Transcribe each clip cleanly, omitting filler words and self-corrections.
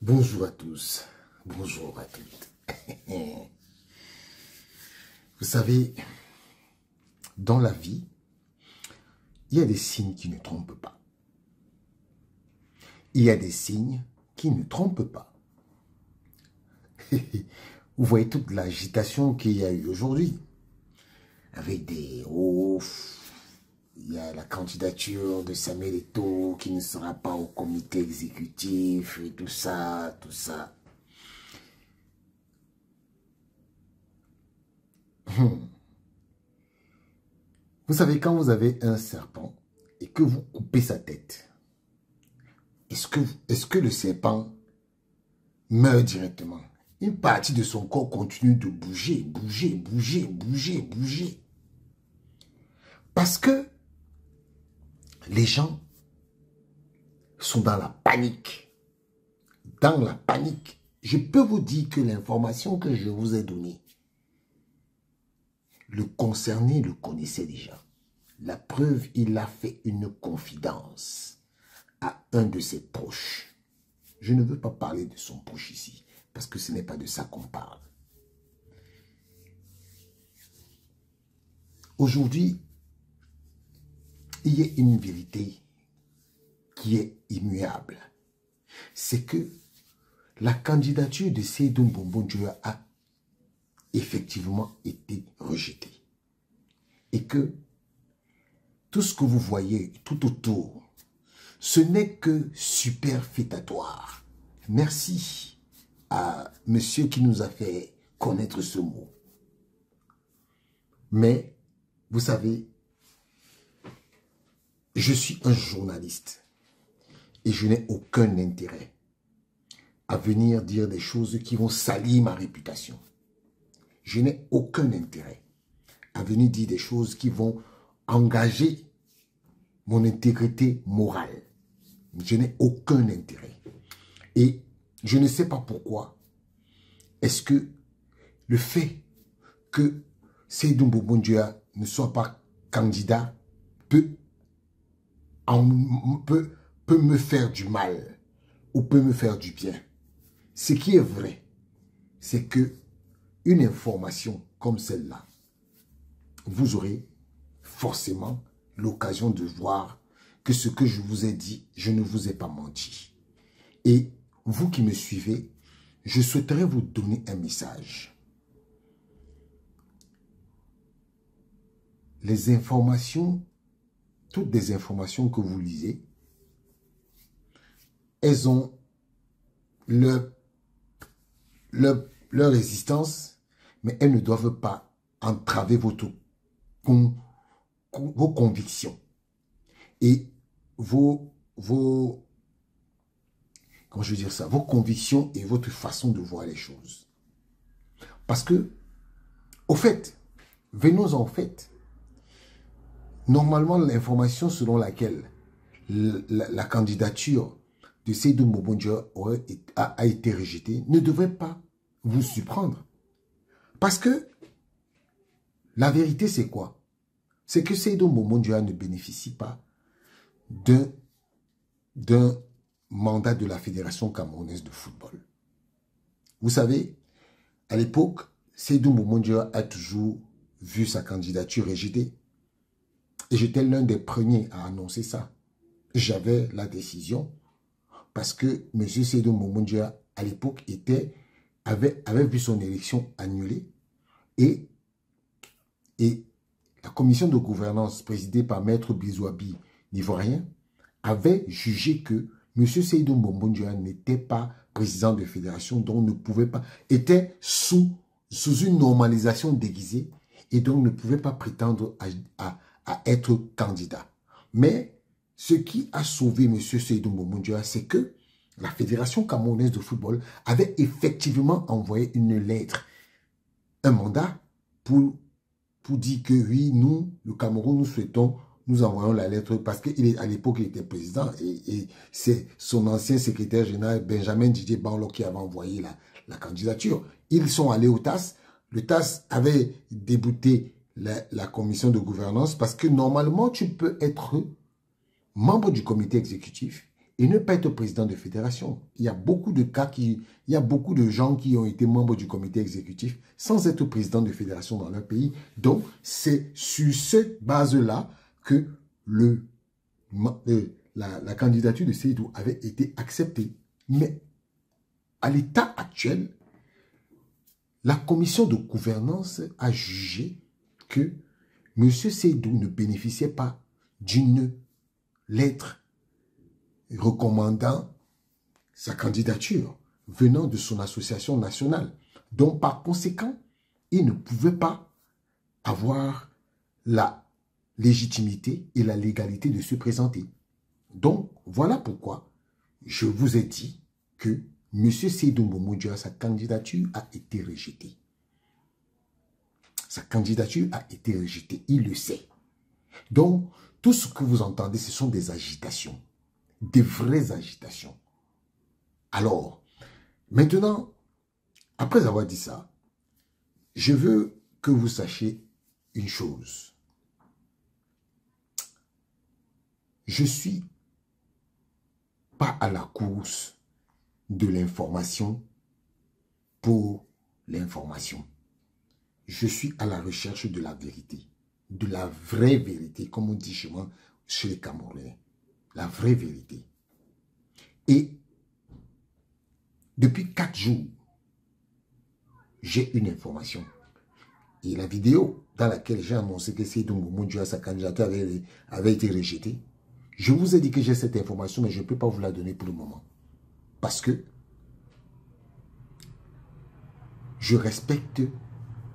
Bonjour à tous, bonjour à toutes. Vous savez, dans la vie, il y a des signes qui ne trompent pas. Il y a des signes qui ne trompent pas. Vous voyez toute l'agitation qu'il y a eu aujourd'hui. Avec des il y a la candidature de Samuel Eto'o qui ne sera pas au comité exécutif et tout ça, tout ça. Vous savez, quand vous avez un serpent et que vous coupez sa tête, est-ce que le serpent meurt directement? Une partie de son corps continue de bouger, bouger, bouger, bouger, bouger. Parce que les gens sont dans la panique. Dans la panique. Je peux vous dire que l'information que je vous ai donnée, le concerné le connaissait déjà. La preuve, il a fait une confidence à un de ses proches. Je ne veux pas parler de son proche ici, parce que ce n'est pas de ça qu'on parle. Aujourd'hui, il y a une vérité qui est immuable. C'est que la candidature de Seydou Mbombo-Dioya a effectivement été rejetée. Et que tout ce que vous voyez tout autour, ce n'est que superfétatoire. Merci à monsieur qui nous a fait connaître ce mot. Mais, vous savez, je suis un journaliste et je n'ai aucun intérêt à venir dire des choses qui vont salir ma réputation. Je n'ai aucun intérêt à venir dire des choses qui vont engager mon intégrité morale. Je n'ai aucun intérêt. Et je ne sais pas pourquoi est-ce que le fait que Seydou Mbombo-Dioya ne soit pas candidat peut me faire du mal ou peut me faire du bien. Ce qui est vrai, c'est que une information comme celle-là, vous aurez forcément l'occasion de voir que ce que je vous ai dit, je ne vous ai pas menti. Et vous qui me suivez, je souhaiterais vous donner un message. Les informations, toutes les informations que vous lisez, elles ont leur résistance, mais elles ne doivent pas entraver vos convictions et comment je veux dire ça, vos convictions et votre façon de voir les choses. Parce que, au fait, venons-en au fait, normalement l'information selon laquelle la candidature de Seydou Mbombo-Dioya a été rejetée ne devrait pas vous surprendre. Parce que la vérité c'est quoi? C'est que Seydou Mbombo-Dioya ne bénéficie pas d'un mandat de la Fédération camerounaise de football. Vous savez, à l'époque, Seydou Mbombo-Dioya a toujours vu sa candidature rejetée. Et j'étais l'un des premiers à annoncer ça. J'avais la décision parce que M. Seydou Mbombo-Dioya, à l'époque, avait vu son élection annulée et la commission de gouvernance présidée par Maître Bizouabi Nivorien avait jugé que M. Seydou Mbombo-Dioya n'était pas président de fédération, donc ne pouvait pas, était sous une normalisation déguisée et donc ne pouvait pas prétendre à être candidat. Mais ce qui a sauvé M. Seydou Mbombo-Dioya, c'est que la Fédération camerounaise de football avait effectivement envoyé une lettre, un mandat pour dire que oui, nous, le Cameroun, nous souhaitons, nous envoyons la lettre parce qu'à l'époque, il était président et c'est son ancien secrétaire général, Benjamin Didier Banlo, qui avait envoyé la candidature. Ils sont allés au TAS. Le TAS avait débouté la commission de gouvernance parce que normalement, tu peux être membre du comité exécutif et ne pas être président de fédération. Il y a beaucoup de cas il y a beaucoup de gens qui ont été membres du comité exécutif sans être président de fédération dans leur pays. Donc, c'est sur cette base-là que la candidature de Seydou avait été acceptée. Mais à l'état actuel, la commission de gouvernance a jugé que M. Seydou ne bénéficiait pas d'une lettre recommandant sa candidature venant de son association nationale. Donc, par conséquent, il ne pouvait pas avoir la légitimité et la légalité de se présenter. Donc, voilà pourquoi je vous ai dit que M. Seydou Mbombo Dioula, sa candidature a été rejetée. Sa candidature a été rejetée, il le sait. Donc, tout ce que vous entendez, ce sont des agitations, des vraies agitations. Alors, maintenant, après avoir dit ça, je veux que vous sachiez une chose. Je ne suis pas à la course de l'information pour l'information. Je suis à la recherche de la vérité, de la vraie vérité, comme on dit chez moi, chez les Camerounais. La vraie vérité. Et depuis 4 jours, j'ai une information. Et la vidéo dans laquelle j'ai annoncé que Seydou Mbombo Dioula, sa candidature avait été rejetée, je vous ai dit que j'ai cette information, mais je ne peux pas vous la donner pour le moment. Parce que je respecte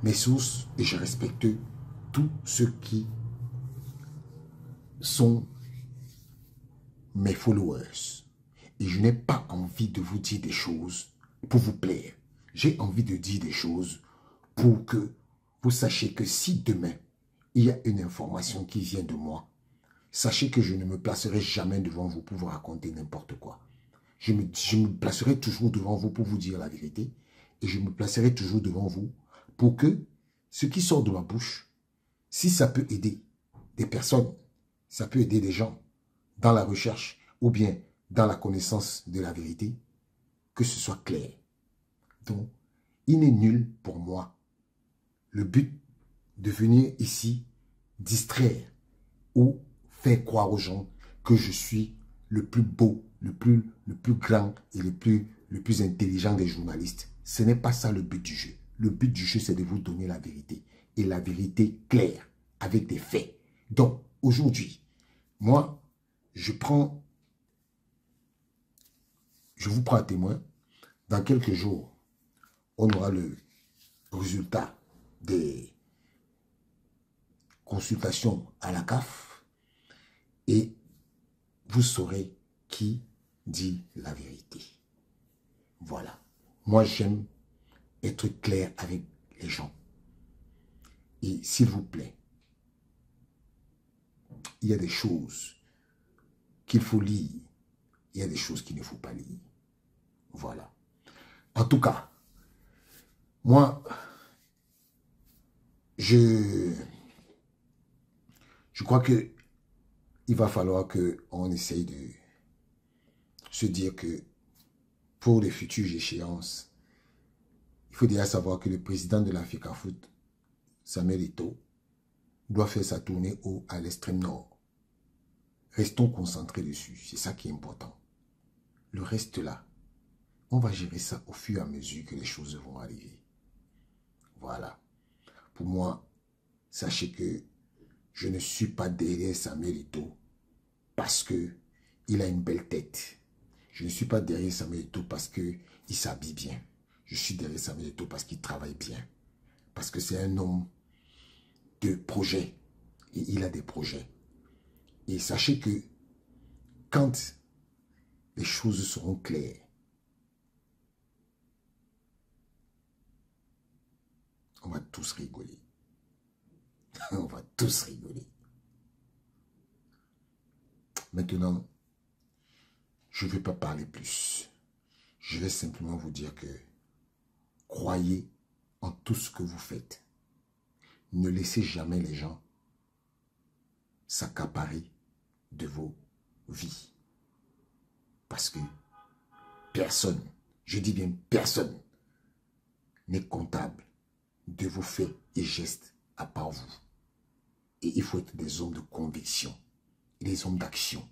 mes sources et je respecte tous ceux qui sont mes followers. Et je n'ai pas envie de vous dire des choses pour vous plaire. J'ai envie de dire des choses pour que vous sachiez que si demain, il y a une information qui vient de moi, sachez que je ne me placerai jamais devant vous pour vous raconter n'importe quoi. Je me placerai toujours devant vous pour vous dire la vérité. Et je me placerai toujours devant vous pour que ce qui sort de ma bouche, si ça peut aider des personnes, ça peut aider des gens dans la recherche ou bien dans la connaissance de la vérité, que ce soit clair. Donc, il n'est nul pour moi le but de venir ici distraire ou faire croire aux gens que je suis le plus beau, le plus grand et le plus intelligent des journalistes. Ce n'est pas ça le but du jeu. Le but du jeu, c'est de vous donner la vérité. Et la vérité claire, avec des faits. Donc, aujourd'hui, moi, je vous prends à témoin. Dans quelques jours, on aura le résultat des consultations à la CAF et vous saurez qui dit la vérité. Voilà. Moi, j'aime être clair avec les gens. Et s'il vous plaît, il y a des choses qu'il faut lire. Il y a des choses qu'il ne faut pas lire. Voilà. En tout cas, moi, je crois que il va falloir qu'on essaye de se dire que pour les futures échéances, il faut déjà savoir que le président de la FECAFOOT, Samuel Eto'o, doit faire sa tournée à l'extrême nord. Restons concentrés dessus, c'est ça qui est important. Le reste là, on va gérer ça au fur et à mesure que les choses vont arriver. Voilà. Pour moi, sachez que je ne suis pas derrière Samuel Eto'o parce qu'il a une belle tête. Je ne suis pas derrière Samuel Eto'o parce qu'il s'habille bien. Je suis derrière Samuel Eto'o parce qu'il travaille bien. Parce que c'est un homme de projet. Et il a des projets. Et sachez que quand les choses seront claires, on va tous rigoler. On va tous rigoler. Maintenant, je ne vais pas parler plus. Je vais simplement vous dire que croyez en tout ce que vous faites. Ne laissez jamais les gens s'accaparer de vos vies. Parce que personne, je dis bien personne, n'est comptable de vos faits et gestes à part vous. Et il faut être des hommes de conviction et des hommes d'action.